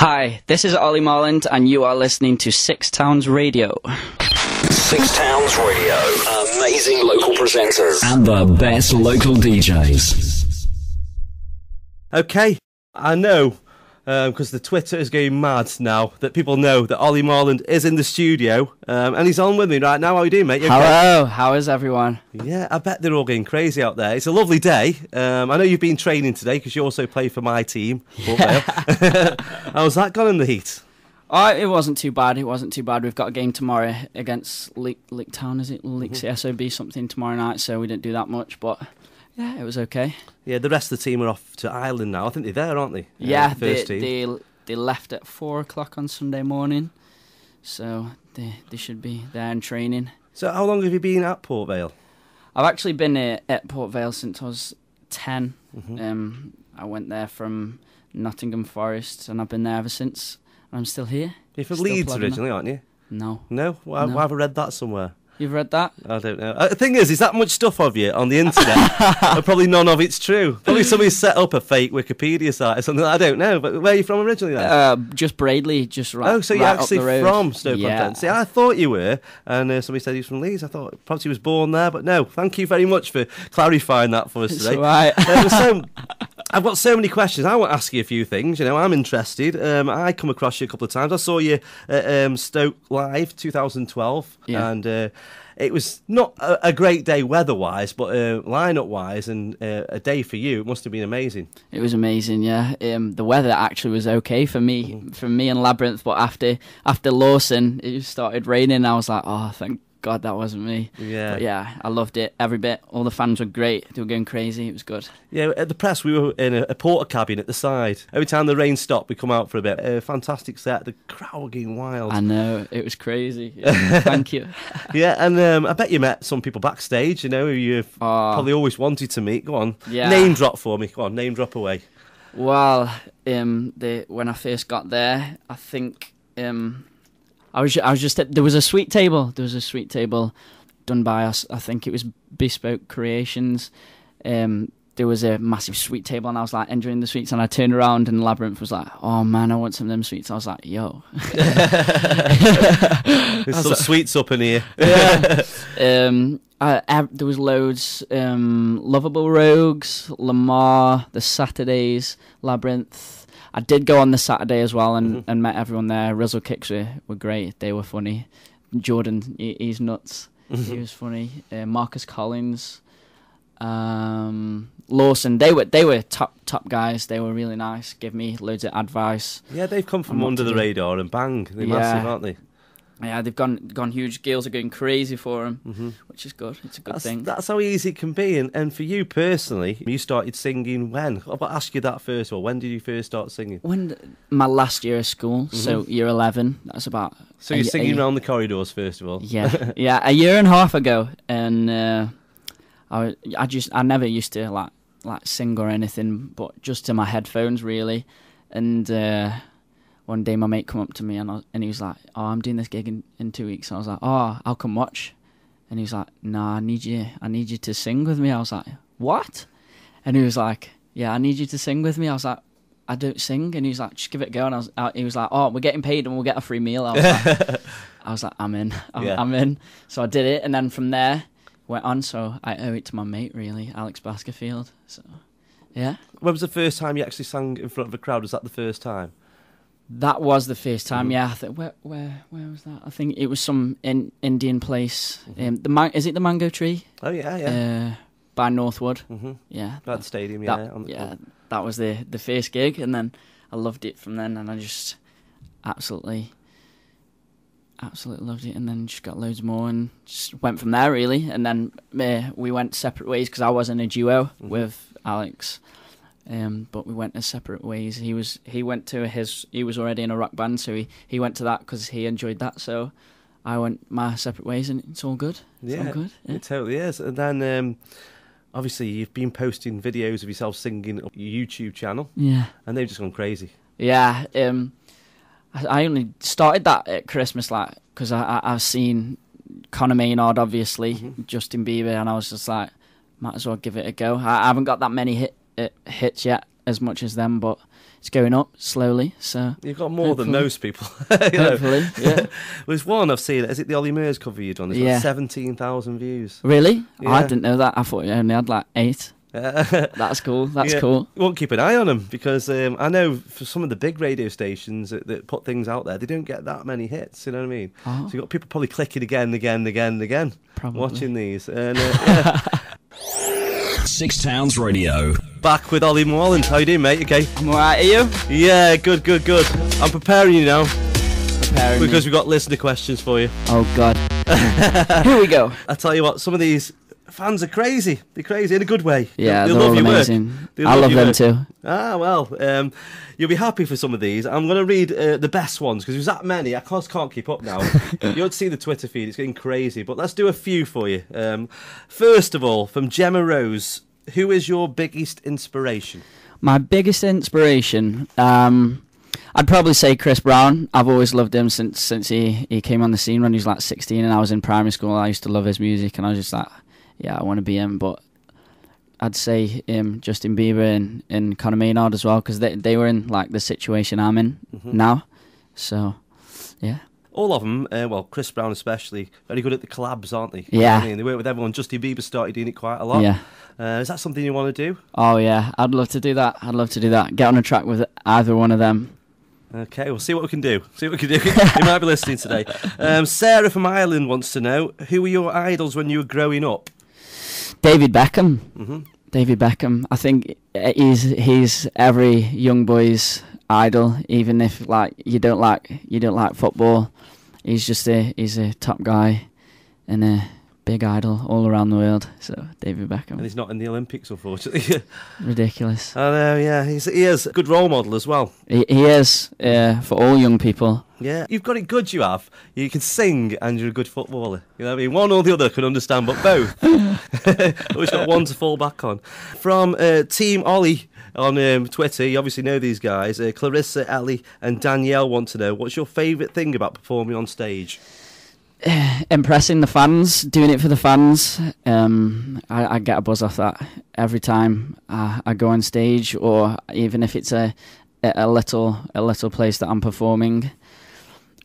Hi, this is Ollie Marland, and you are listening to Six Towns Radio. Six Towns Radio, amazing local presenters and the best local DJs. Okay, I know, because the Twitter is going mad now, that people know that Ollie Marland is in the studio, and he's on with me right now. How are you doing, mate? You okay? Hello, how is everyone? Yeah, I bet they're all going crazy out there. It's a lovely day. I know you've been training today, because you also play for my team. Yeah. How's that gone in the heat? Oh, it wasn't too bad. We've got a game tomorrow against Leek Town, is it? Leek CSOB something tomorrow night, so we didn't do that much, but yeah, it was okay. Yeah, the rest of the team are off to Ireland now. I think they're there, aren't they? Yeah, the first team. They left at 4 o'clock on Sunday morning, so they should be there and training. So how long have you been at Port Vale? I've actually been at Port Vale since I was 10. Mm-hmm. I went there from Nottingham Forest, and I've been there ever since. I'm still here. You're from Leeds originally, aren't you? No. No? Why have I read that somewhere? You've read that? I don't know. The thing is that much stuff of you on the internet, and probably none of it's true. Probably somebody set up a fake Wikipedia site or something. I don't know. But where are you from originally then? Just Braidley, just right. Oh, so you're right actually up the road. from Stoke-on-Trent. Yeah. See, I thought you were, and somebody said he was from Leeds. I thought perhaps he was born there, but no. Thank you very much for clarifying that for us It's today. all right. I've got so many questions. I want to ask you a few things. I'm interested. I come across you a couple of times. I saw you at Stoke Live 2012, and it was not a great day weather-wise, but line-up-wise, and a day for you. It must have been amazing. It was amazing, yeah. The weather actually was okay for me and Labyrinth, but after Lawson, it started raining. I was like, oh, thank God that wasn't me. Yeah. But yeah, I loved it every bit. All the fans were great. They were going crazy. It was good. Yeah, at the press, we were in a porter cabin at the side. Every time the rain stopped, we come out for a bit. A fantastic set. The crowd were getting wild. I know. It was crazy. Yeah, thank you. Yeah, and I bet you met some people backstage, who you've probably always wanted to meet. Go on. Yeah. Name drop for me. Go on, name drop away. Well, when I first got there, I think... I was just there was a sweet table. There was a sweet table done by us. I think it was Bespoke Creations. There was a massive sweet table, and I was like enjoying the sweets. And I turned around, and Labyrinth was like, "Oh man, I want some of them sweets." I was like, "Yo, there's some sweets up in here." Yeah. There was loads. Lovable Rogues, Lamar, the Saturdays, Labyrinth. I did go on the Saturday as well and met everyone there. Rizzle Kicks were great. They were funny. Jordan, he's nuts. He was funny. Marcus Collins, Lawson. They were top guys. They were really nice. Give me loads of advice. Yeah, they've come from under the radar and bang, they're massive, aren't they? Yeah, they've gone huge. Girls are going crazy for them, which is good. It's a good thing. That's how easy it can be. And for you personally, you started singing when? I'll ask you that first of all. When did you first start singing? My last year of school, so year 11. That's about. So you're singing around the corridors first of all. Yeah, yeah. A year and a half ago, and I never used to like sing or anything, but just to my headphones really, and. One day my mate come up to me and he was like, "Oh, I'm doing this gig in 2 weeks." And I was like, "Oh, I'll come watch." And he was like, "Nah, I need you to sing with me." I was like, "What?" And he was like, "Yeah, I need you to sing with me." I was like, "I don't sing." And he was like, "Just give it a go." And he was like, "Oh, we're getting paid and we'll get a free meal." I was like, I'm in. I'm in. So I did it, and then from there went on. So I owe it to my mate really, Alex Baskerfield. So yeah. When was the first time you actually sang in front of a crowd? Was that the first time? That was the first time, yeah. Where was that? I think it was some Indian place. Is it the Mango Tree? Oh yeah. By Northwood. Yeah. That stadium, yeah. That was the first gig, and then I loved it from then, and I just absolutely loved it, and then just got loads more, and just went from there really. And then we went separate ways because I was in a duo with Alex. But we went as separate ways. He was already in a rock band, so he went to that because he enjoyed that. So I went my separate ways, and it's all good. All good. Yeah. It totally is. And then obviously you've been posting videos of yourself singing on your YouTube channel. Yeah. And they've just gone crazy. Yeah. I only started that at Christmas, because I've seen Conor Maynard, obviously, Justin Bieber, and I was just like, might as well give it a go. I haven't got that many hits yet as much as them, but it's going up slowly. So you've got more than most people. Hopefully, yeah. There's one I've seen. Is it the Ollie Mears cover you've done? It's got 17,000 views. Really? Yeah. Oh, I didn't know that. I thought you only had like 8. That's cool. That's cool. We won't keep an eye on them because I know for some of the big radio stations that put things out there, they don't get that many hits. You know what I mean? So you've got people probably clicking again, probably watching these. And, Six Towns Radio. Back with Ollie Marland. How you doing, mate? Okay. I'm alright. Are you? Yeah, good. I'm preparing you now because You. we've got listener questions for you. Oh God. Here we go. I tell you what, some of these fans are crazy. They're crazy in a good way. Yeah, they they're love all your amazing. work. I love your them work. too. Well, you'll be happy for some of these. I'm going to read the best ones because there's that many. I can't keep up now. You ought to see the Twitter feed. It's getting crazy. But let's do a few for you. First of all, from Gemma Rose, who is your biggest inspiration? My biggest inspiration, I'd probably say Chris Brown. I've always loved him since he came on the scene when he was like 16 and I was in primary school. I used to love his music and I was just like, yeah, I want to be him. But I'd say Justin Bieber and Conor Maynard as well because they were in like the situation I'm in now. So, yeah. All of them, Chris Brown especially, very good at the collabs, aren't they? Yeah. I mean, they work with everyone. Justin Bieber started doing it quite a lot. Yeah. Is that something you want to do? Oh, yeah. I'd love to do that. Get on a track with either one of them. Okay, we'll see what we can do. You might be listening today. Sarah from Ireland wants to know, who were your idols when you were growing up? David Beckham. David Beckham. I think he's every young boy's idol, even if like you don't like football. He's a top guy and a big idol all around the world. So David Beckham. And he's not in the Olympics, unfortunately. Ridiculous. I know, yeah. He is a good role model as well. He is for all young people. Yeah, you've got it good, you have. You can sing and you're a good footballer. You know what I mean? One or the other can understand, but both. Always got one to fall back on. From Team Ollie on Twitter, you obviously know these guys. Clarissa, Ellie and Danielle want to know, what's your favourite thing about performing on stage? Impressing the fans, doing it for the fans. I get a buzz off that every time I go on stage, or even if it's a little place that I'm performing.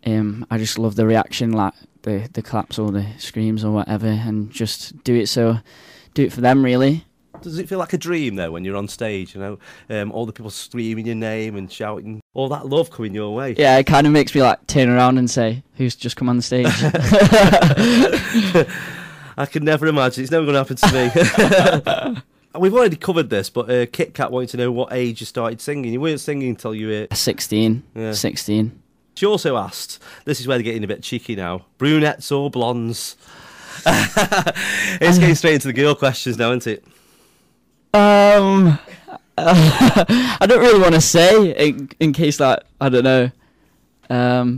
I just love the reaction, like the claps or the screams or whatever, and just do it for them, really. Does it feel like a dream though when you're on stage? You know, all the people screaming your name and shouting, all that love coming your way. Yeah, it kind of makes me like turn around and say, "Who's just come on the stage?" I could never imagine. It's never going to happen to me. We've already covered this, but Kit Kat wanted to know what age you started singing. You weren't singing until you were 16. Yeah. 16. She also asked, this is where they're getting a bit cheeky now, brunettes or blondes? It's getting straight into the girl questions now, isn't it? I don't really want to say in case, like, I don't know.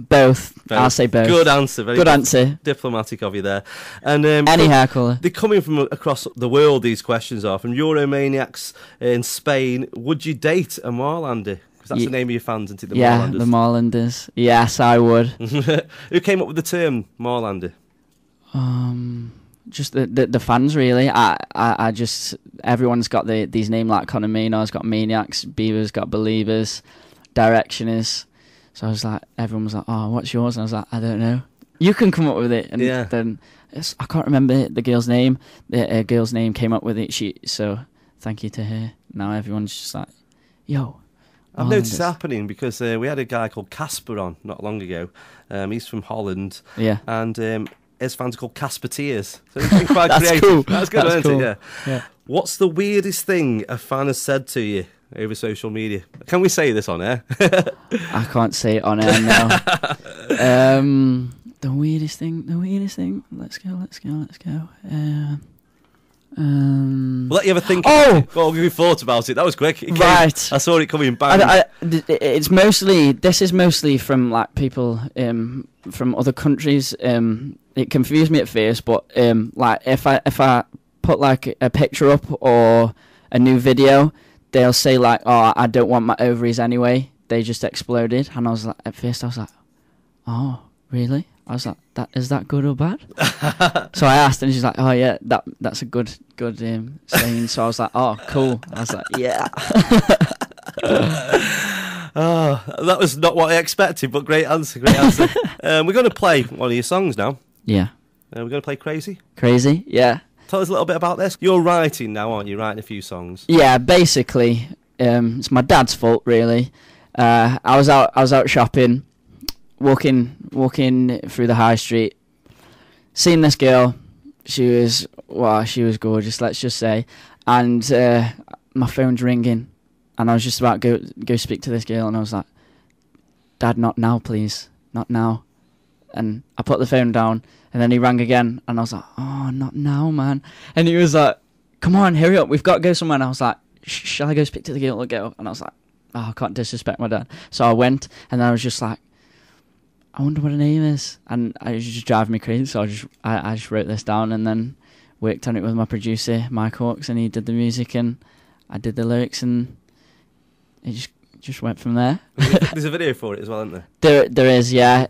Both. I'll say both. Good answer. Very good answer. Diplomatic of you there. And any hair colour. They're coming from across the world. These questions are from Euromaniacs in Spain. Would you date a Marlander? Because that's the name of your fans, isn't it? The Marlanders. The Marlanders. Yes, I would. Who came up with the term Marlander? Just the fans, really. I just, everyone's got these names, like Conor Maynard's got Maniacs, Bieber's got Believers, Directioners. So I was like, everyone was like, "Oh, what's yours?" And I was like, "I don't know. You can come up with it." And then I can't remember the girl's name. The girl's name came up with it. So thank you to her. Now everyone's just like, "Yo." I've noticed it happening because we had a guy called Casper on not long ago. He's from Holland. Yeah. And his fans are called Caspeteers. So he's been quite That's creative. cool. That's good, isn't it? Yeah. What's the weirdest thing a fan has said to you over social media? Can we say this on air? I can't say it on air now. The weirdest thing. Let's go. We'll let you have a think. Oh! Well, you thought about it. That was quick. Right. I saw it coming back. This is mostly from like people from other countries. It confused me at first, but like if I put like a picture up or a new video, they'll say like, "Oh, I don't want my ovaries anyway. They just exploded." And I was like, at first I was like, "Oh, really?" I was like, "Is that good or bad?" So I asked, and she's like, "Oh yeah, that's a good saying." So I was like, "Oh, cool." I was like, "Yeah." Oh, that was not what I expected, but great answer, great answer. We're going to play one of your songs now. Yeah. We're going to play Crazy. Crazy, yeah. Tell us a little bit about this. You're writing now, aren't you? Writing a few songs. Yeah, basically, it's my dad's fault, really. I was out shopping, walking through the high street, seen this girl. She was gorgeous, let's just say. And my phone's ringing, and I was just about to go speak to this girl, and I was like, "Dad, not now, please, not now." And I put the phone down, and then he rang again, and I was like, "Oh, not now, man." And he was like, "Come on, hurry up, we've got to go somewhere." And I was like, "Shall I go speak to the girl or go?" And I was like, "Oh, I can't disrespect my dad." So I went, and then I was just like, I wonder what her name is. And it was just driving me crazy, so I just wrote this down, and then worked on it with my producer, Mike Hawkes, and he did the music, and I did the lyrics, and it just went from there. There's a video for it as well, isn't there? There is, yeah.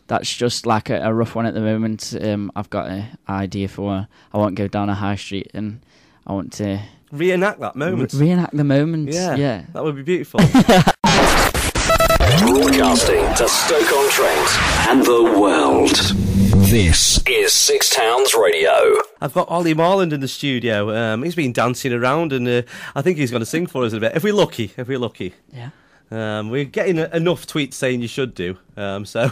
That's just like a rough one at the moment. I've got an idea for. I want to go down a high street, and I want to reenact that moment. Reenact the moment. Yeah, that would be beautiful. Broadcasting to Stoke-on-Trent and the world. This Is Six Towns Radio. I've got Ollie Marland in the studio. He's been dancing around, and I think he's going to sing for us in a bit. If we're lucky. Yeah. We're getting enough tweets saying you should do. So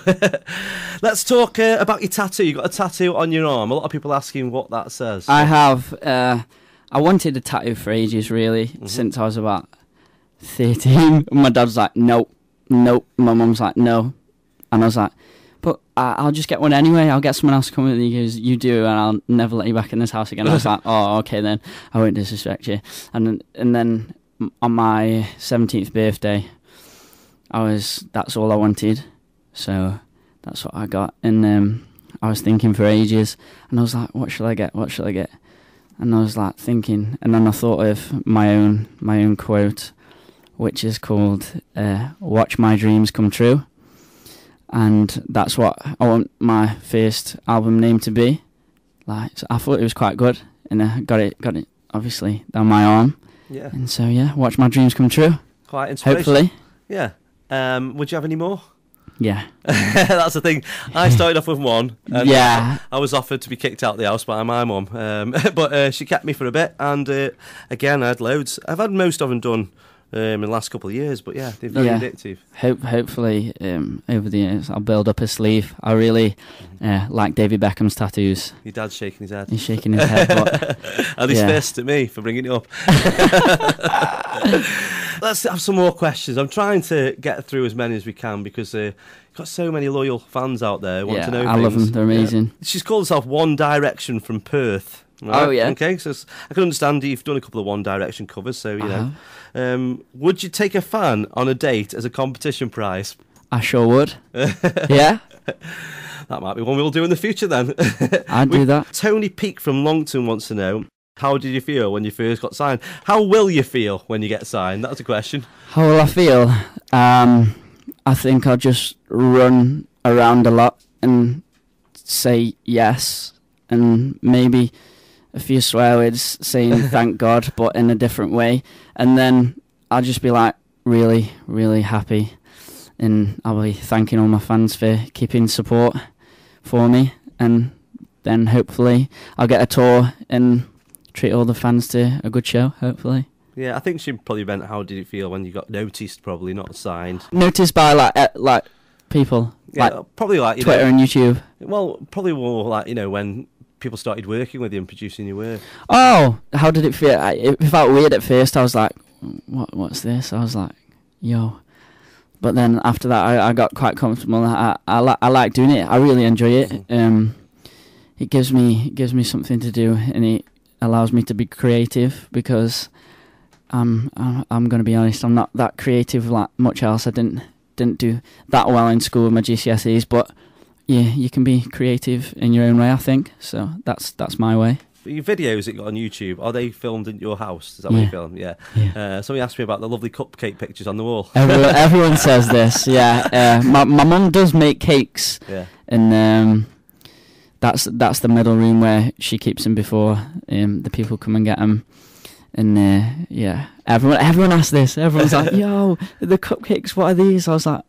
let's talk about your tattoo. You've got a tattoo on your arm. A lot of people asking what that says. I have. I wanted a tattoo for ages, really, since I was about 13. My dad was like, nope. My mum's like, no. And I was like, but I'll just get one anyway. I'll get someone else to come with you. He goes, you do, and I'll never let you back in this house again. I was like, oh, okay then. I won't disrespect you. And then on my 17th birthday, that's all I wanted. So that's what I got. And I was thinking for ages, and I was like, what shall I get? And I was like thinking, and then I thought of my own quote, which is called "Watch My Dreams Come True," and that's what I want my first album name to be. Like, so I thought it was quite good, and I got it obviously down my arm. Yeah. And so watch my dreams come true. Quite inspirational. Hopefully. Yeah. Would you have any more? Yeah. That's the thing. I started off with one. And yeah. I was offered to be kicked out of the house by my mum, but she kept me for a bit, and again I had loads. I've had most of them done in the last couple of years, but yeah, they're very addictive. Hopefully over the years I'll build up a sleeve. I really like David Beckham's tattoos. Your dad's shaking his head. He's shaking his head. But, and his fist at me for bringing it up. Let's have some more questions. I'm trying to get through as many as we can because you've got so many loyal fans out there who want to know I things. love them. They're amazing. Yeah. She's called herself One Direction from Perth. Right? Oh, yeah. Okay, so I can understand you've done a couple of One Direction covers, so, you know. Would you take a fan on a date as a competition prize? I sure would. Yeah. That might be one we'll do in the future then. I'd do that. Tony Peake from Longton wants to know, how did you feel when you first got signed? How will you feel when you get signed? That's a question. How will I feel? I think I'll just run around a lot and say yes, and maybe a few swear words saying thank God, but in a different way. And then I'll just be like really, really happy. And I'll be thanking all my fans for keeping support for me. And then hopefully I'll get a tour and treat all the fans to a good show, hopefully. Yeah, I think she probably meant how did it feel when you got noticed, probably, not signed. Noticed by like people, yeah, like probably like you Twitter know, and YouTube. Well, probably more like, you know, when people started working with you and producing your work. Oh, how did it feel? It felt weird at first. I was like, what's this? I was like, yo. But then after that, I got quite comfortable. I like doing it. I really enjoy it. It gives me something to do, and it allows me to be creative because I'm going to be honest. I'm not that creative like much else. I didn't do that well in school with my GCSEs, but yeah, you can be creative in your own way, I think. So that's my way. Your videos that you got on YouTube, are they filmed in your house? Is that what you filmed? Yeah. Somebody asked me about the lovely cupcake pictures on the wall. Everyone says this, yeah. My mum does make cakes, and that's the middle room where she keeps them before the people come and get them. And yeah, everyone asked this. Everyone's like, "Yo, the cupcakes, what are these?" I was like,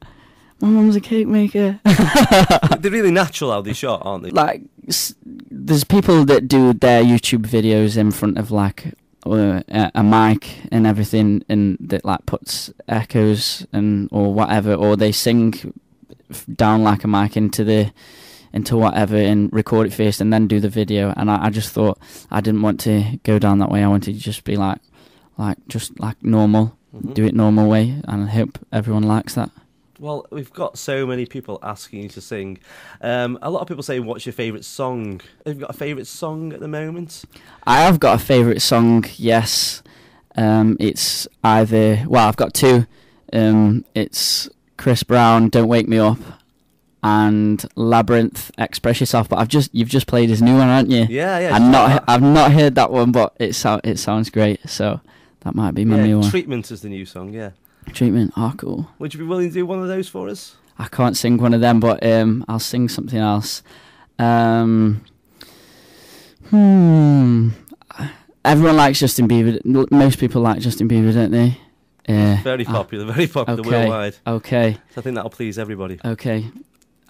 "My mum's a cake maker." They're really natural how they shot, aren't they? Like, there's people that do their YouTube videos in front of like a mic and everything, and that like puts echoes and or whatever, or they sing down like a mic into whatever and record it first and then do the video. And I just thought I didn't want to go down that way. I wanted to just be like normal, do it normal way, and I hope everyone likes that. Well, we've got so many people asking you to sing. A lot of people say, what's your favourite song? Have you got a favourite song at the moment? I have got a favourite song, yes. It's either, well, I've got two. It's Chris Brown, Don't Wake Me Up, and Labyrinth, Express Yourself. But you've just played his new one, haven't you? Yeah. I've not heard that one, but it sounds great. So that might be my new one. Treatment is the new song, yeah. Treatment, cool. Would you be willing to do one of those for us? I can't sing one of them, but I'll sing something else. Everyone likes Justin Bieber. Most people like Justin Bieber, don't they? Very popular worldwide. Okay. So I think that'll please everybody. Okay.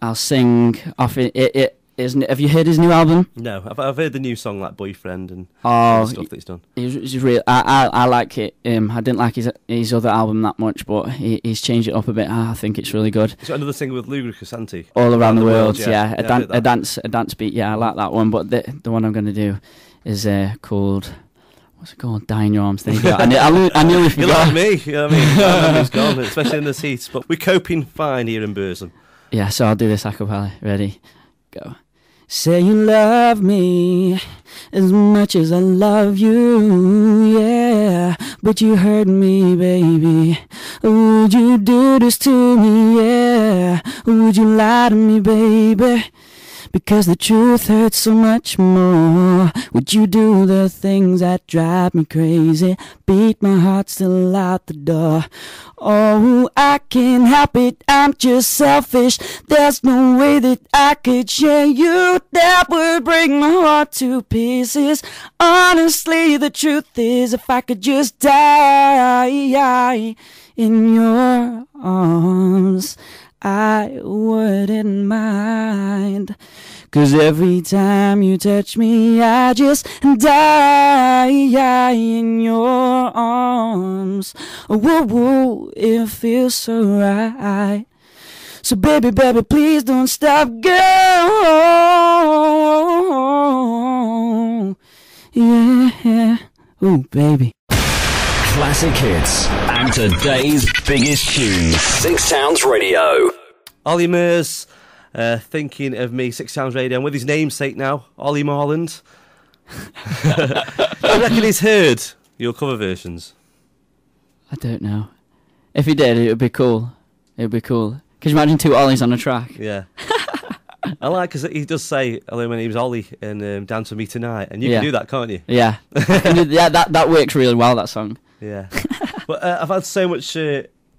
I'll sing off it. Have you heard his new album? No, I've heard the new song like Boyfriend and all the stuff that he's done. He's real. I like it. I didn't like his other album that much, but he's changed it up a bit. I think it's really good. He's got another single with Ludacris, hasn't he? All Around the World, yeah. A dance beat. Yeah, I like that one. But the one I'm going to do is called. What's it called? Die in Your Arms. There you go. I nearly forgot. You're like me. You know what I mean? My memory's gone, especially in this heat. But we're coping fine here in Burzum. Yeah, so I'll do this a cappella. Ready? Go. Say you love me as much as I love you, yeah. But you hurt me, baby. Would you do this to me, yeah? Would you lie to me, baby? Because the truth hurts so much more. Would you do the things that drive me crazy? Beat my heart still out the door. Oh, I can't help it, I'm just selfish. There's no way that I could share you. That would break my heart to pieces. Honestly, the truth is, if I could just die in your arms, I wouldn't mind. 'Cause every time you touch me, I just die in your arms. Whoa, whoa, it feels so right. So baby, please don't stop, girl. Yeah, ooh, baby. Classic hits and today's biggest tunes. Six Sounds Radio. Ollie Murs, thinking of me, Six Sounds Radio, and with his namesake now, Ollie Marland. I reckon he's heard your cover versions. I don't know. If he did, it would be cool. It would be cool. Could you imagine two Ollies on a track? Yeah. I like, because he does say, hello, my name's Ollie, and dance with me tonight. And you can do that, can't you? Yeah. Yeah, that works really well, that song. Yeah. But I've had so much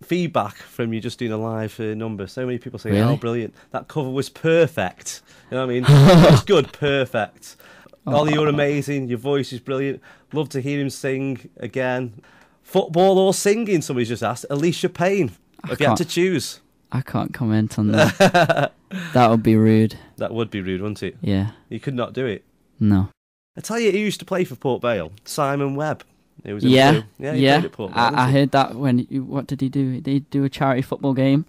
feedback from you just doing a live number. So many people saying, oh, brilliant. That cover was perfect. You know what I mean? It was good, perfect. Ollie, you're amazing. Your voice is brilliant. Love to hear him sing again. Football or singing, somebody's just asked. Alicia Payne, if you had to choose. I can't comment on that. That would be rude. That would be rude, wouldn't it? Yeah. You could not do it. No. I tell you, who used to play for Port Vale? Simon Webb. He was yeah. He played at Port Vale, I heard that what did he do? Did he do a charity football game?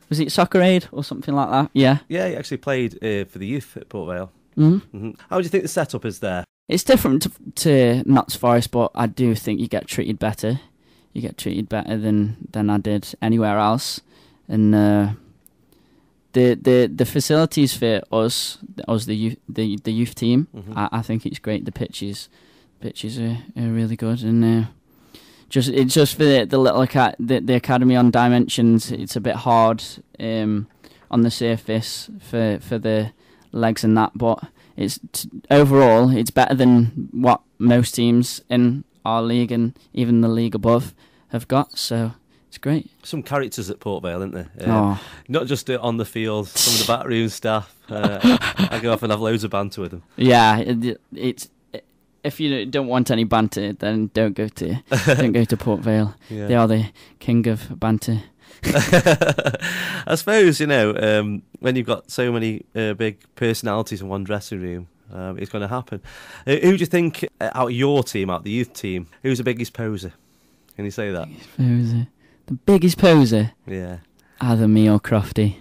Was it Soccer Aid or something like that? Yeah. Yeah, he actually played for the youth at Port Vale. Mm-hmm. Mm-hmm. How do you think the setup is there? It's different to Notts Forest, but I do think you get treated better. You get treated better than I did anywhere else. And the facilities for us the youth team, mm-hmm. I think it's great. The pitches are really good, and it's just for the little the academy on Dimensions. It's a bit hard on the surface for the legs and that, but overall it's better than what most teams in our league and even the league above have got. So. It's great. Some characters at Port Vale, aren't there? Not just on the field, some of the backroom staff. I go off and have loads of banter with them. Yeah, if you don't want any banter, then don't go to Port Vale. Yeah. They are the king of banter. I suppose, when you've got so many big personalities in one dressing room, it's going to happen. Who do you think, out of your team, out of the youth team, who's the biggest poser? Can you say that? The biggest poser? Yeah. Either me or Crofty.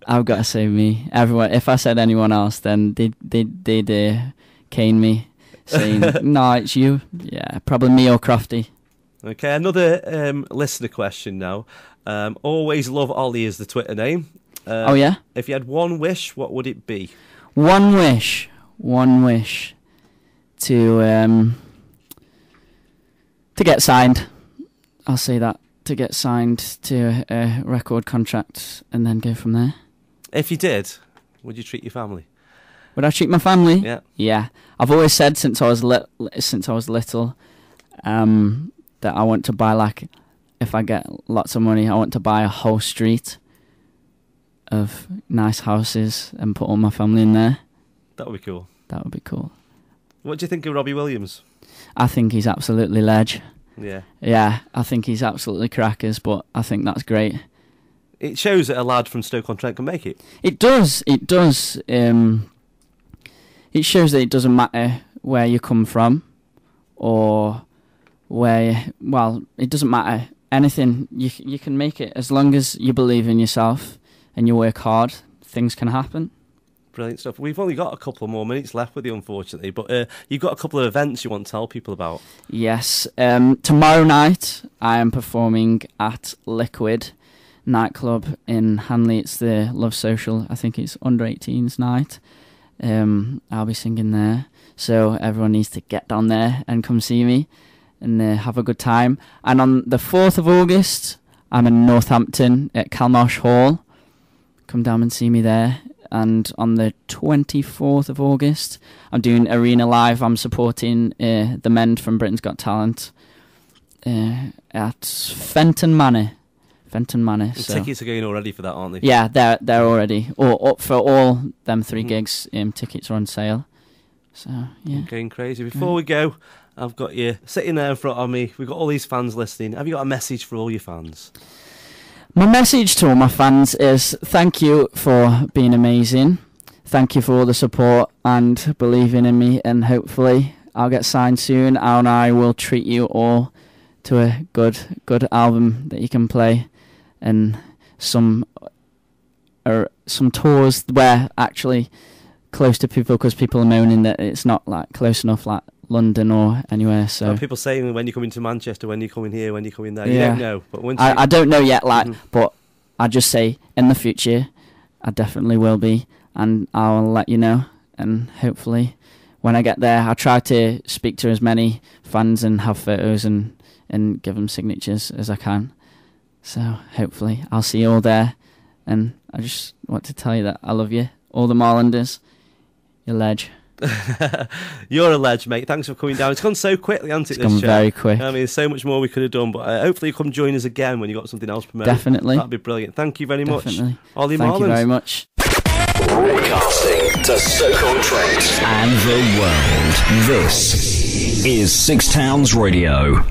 I've got to say me. Everyone. If I said anyone else, then they'd cane me, saying, "No, it's you." Yeah, probably me or Crofty. Okay, another listener question now. Always love Ollie is the Twitter name. Oh yeah. If you had one wish, what would it be? One wish to get signed. I'll say that. To get signed to a record contract and then go from there. If you did, would you treat your family? Would I treat my family? Yeah. Yeah. I've always said since I was little that I want to buy, if I get lots of money, I want to buy a whole street of nice houses and put all my family in there. That would be cool. That would be cool. What do you think of Robbie Williams? I think he's absolutely ledge. Yeah. Yeah, I think he's absolutely crackers, but I think that's great. It shows that a lad from Stoke-on-Trent can make it. It does. It shows that it doesn't matter where you come from or it doesn't matter. Anything, you can make it. As long as you believe in yourself and you work hard, things can happen. Brilliant stuff. We've only got a couple more minutes left with you, unfortunately, but you've got a couple of events you want to tell people about. Yes. Tomorrow night, I am performing at Liquid nightclub in Hanley. It's the Love Social. I think it's under 18s night. I'll be singing there. So everyone needs to get down there and come see me and have a good time. And on the 4th of August, I'm in Northampton at Calmarsh Hall. Come down and see me there. And on the 24th of August, I'm doing Arena Live. I'm supporting the men from Britain's Got Talent at Fenton Manor. So. Tickets are going already for that, aren't they? Yeah, they're already up for all them 3 gigs. Tickets are on sale. So yeah, going crazy. Before we go, I've got you sitting there in front of me. We've got all these fans listening. Have you got a message for all your fans? My message to all my fans is thank you for being amazing. Thank you for all the support and believing in me, and hopefully I'll get signed soon and I will treat you all to a good album that you can play, and some tours where actually close to people, because people are moaning that it's not close enough London or anywhere. So people saying when you're coming to Manchester, when you're coming here, when you're coming there. Yeah. You don't know, but once I don't know yet. But I just say in the future, I definitely will be, and I'll let you know. And hopefully, when I get there, I'll try to speak to as many fans and have photos and give them signatures as I can. So hopefully, I'll see you all there. And I just want to tell you that I love you, all the Marlanders. You're ledge. You're a ledge, mate. Thanks for coming down. It's gone so quickly, hasn't it? It's gone very quick. I mean, there's so much more we could have done, but hopefully you come join us again when you've got something else promoted. Definitely. That'd be brilliant. Thank you very much. Ollie Marland. Thank you very much. Broadcasting to Stoke-on-Trent and the world. This is Six Towns Radio.